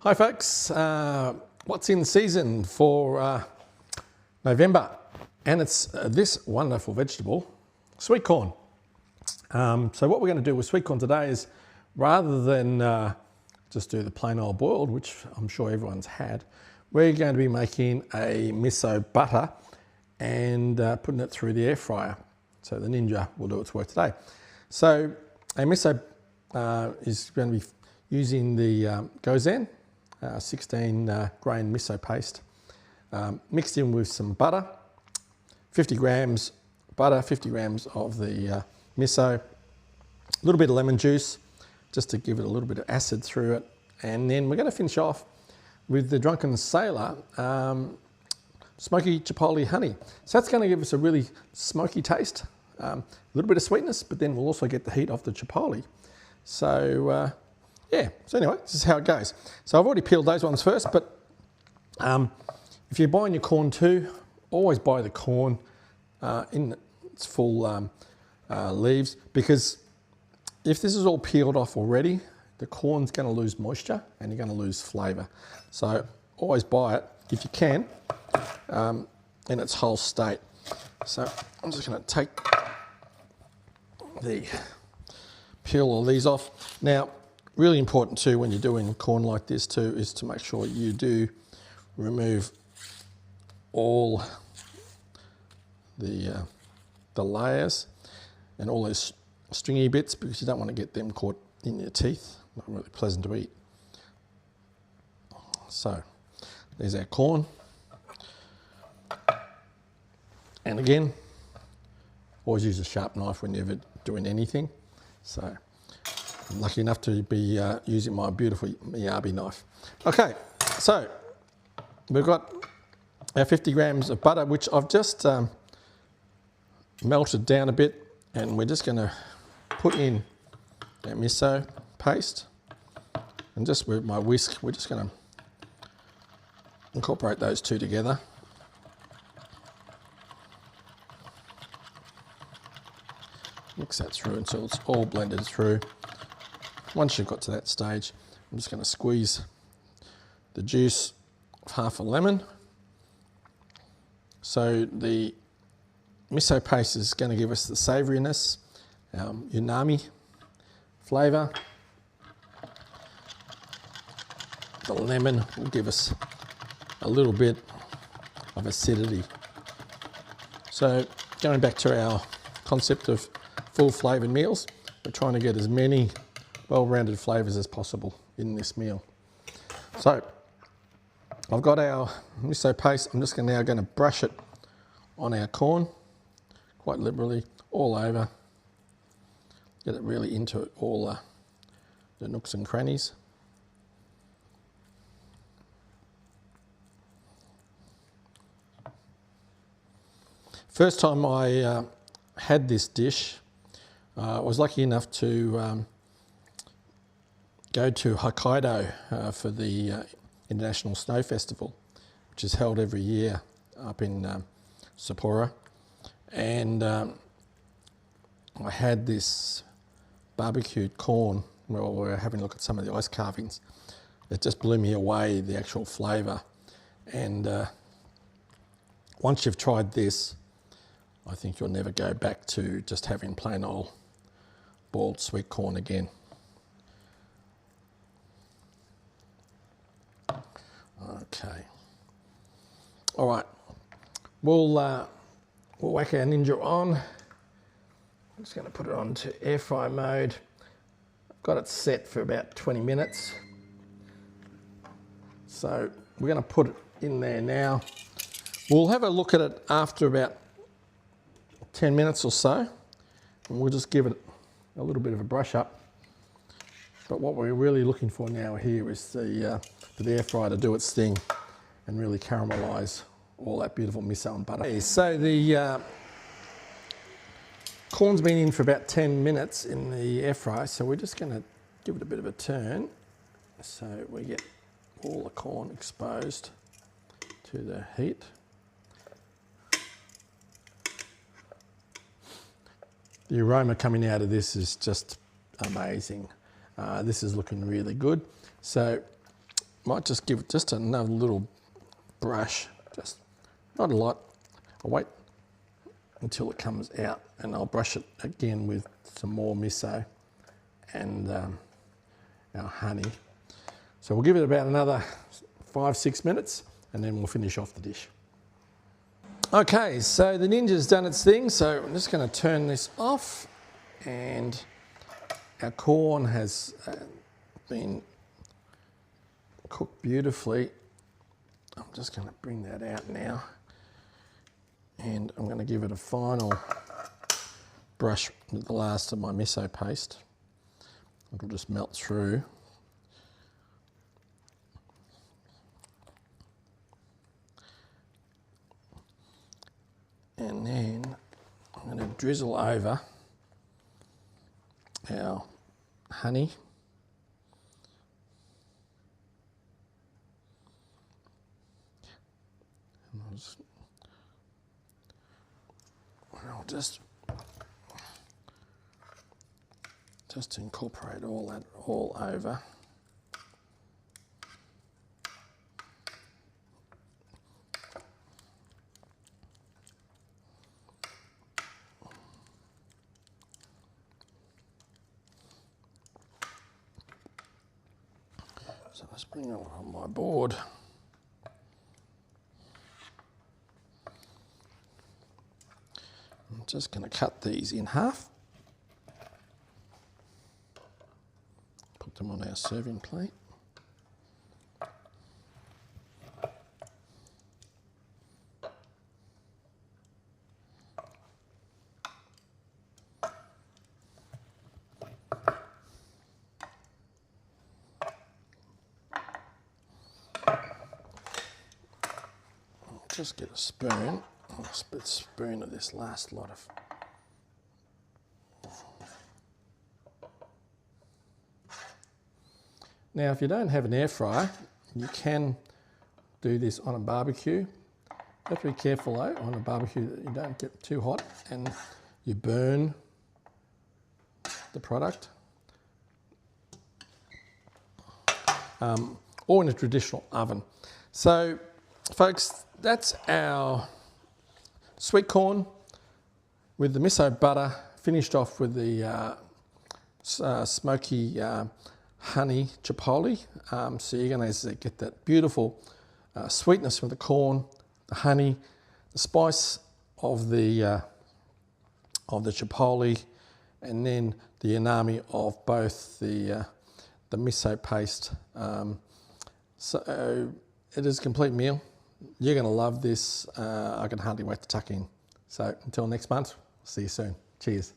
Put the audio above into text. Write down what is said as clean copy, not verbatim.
Hi folks, what's in season for November? And it's this wonderful vegetable, sweet corn. So what we're going to do with sweet corn today is, rather than just do the plain old boiled, which I'm sure everyone's had, we're going to be making a miso butter and putting it through the air fryer. So the Ninja will do its work today. So a miso is going to be using the Gozen 16 grain miso paste, mixed in with some butter, 50 grams butter, 50 grams of the miso, a little bit of lemon juice just to give it a little bit of acid through it, and then we're going to finish off with the Drunken Sailor smoky Chipotle honey. So that's going to give us a really smoky taste, a little bit of sweetness, but then we'll also get the heat off the Chipotle. So yeah, so anyway, this is how it goes. So I've already peeled those ones first, but if you're buying your corn too, always buy the corn in its full leaves, because if this is all peeled off already, the corn's going to lose moisture and you're going to lose flavour. So always buy it, if you can, in its whole state. So I'm just going to take peel all these off. Now, really important too when you're doing corn like this too is to make sure you do remove all the layers and all those stringy bits, because you don't want to get them caught in your teeth. Not really pleasant to eat. So there's our corn. And again, always use a sharp knife when you're ever doing anything. So I'm lucky enough to be using my beautiful Miyabi knife. Okay, so we've got our 50 grams of butter, which I've just melted down a bit, and we're just going to put in our miso paste, and just with my whisk, we're just going to incorporate those two together. Mix that through until it's all blended through. Once you've got to that stage, I'm just going to squeeze the juice of half a lemon. So the miso paste is going to give us the savouriness, umami flavour. The lemon will give us a little bit of acidity. So going back to our concept of full flavoured meals, we're trying to get as many well-rounded flavours as possible in this meal. So I've got our miso paste. I'm just now going to brush it on our corn quite liberally all over. Get it really into all the nooks and crannies. First time I had this dish, I was lucky enough to go to Hokkaido for the International Snow Festival, which is held every year up in Sapporo, and I had this barbecued corn while we were having a look at some of the ice carvings. It just blew me away, the actual flavour, and once you've tried this, I think you'll never go back to just having plain old boiled sweet corn again. Okay. All right. We'll whack our Ninja on. I'm just going to put it on to air fry mode. I've got it set for about 20 minutes. So we're going to put it in there now. We'll have a look at it after about 10 minutes or so, and we'll just give it a little bit of a brush up. But what we're really looking for now here is for the air fryer to do its thing and really caramelise all that beautiful miso and butter. Okay, so the corn's been in for about 10 minutes in the air fryer, so we're just going to give it a bit of a turn so we get all the corn exposed to the heat. The aroma coming out of this is just amazing. This is looking really good. So might just give it just another little brush, just not a lot. I'll wait until it comes out and I'll brush it again with some more miso and our honey. So we'll give it about another 5-6 minutes and then we'll finish off the dish. Okay, so the Ninja's done its thing, so I'm just going to turn this off, and our corn has been cooked beautifully. I'm just going to bring that out now, and I'm going to give it a final brush with the last of my miso paste. It'll just melt through. And then I'm going to drizzle over our honey. And I'll just incorporate all that all over. So let's bring it on my board. I'm just going to cut these in half. Put them on our serving plate. Just get a spoon. I'll split a spoon of this last lot of. Now, if you don't have an air fryer, you can do this on a barbecue. You have to be careful though on a barbecue that you don't get too hot and you burn the product. Or in a traditional oven. So, folks, that's our sweet corn with the miso butter, finished off with the smoky honey chipotle. So you're going to get that beautiful sweetness from the corn, the honey, the spice of the chipotle, and then the umami of both the miso paste. So it is a complete meal. You're going to love this. I can hardly wait to tuck in. So until next month, see you soon. Cheers.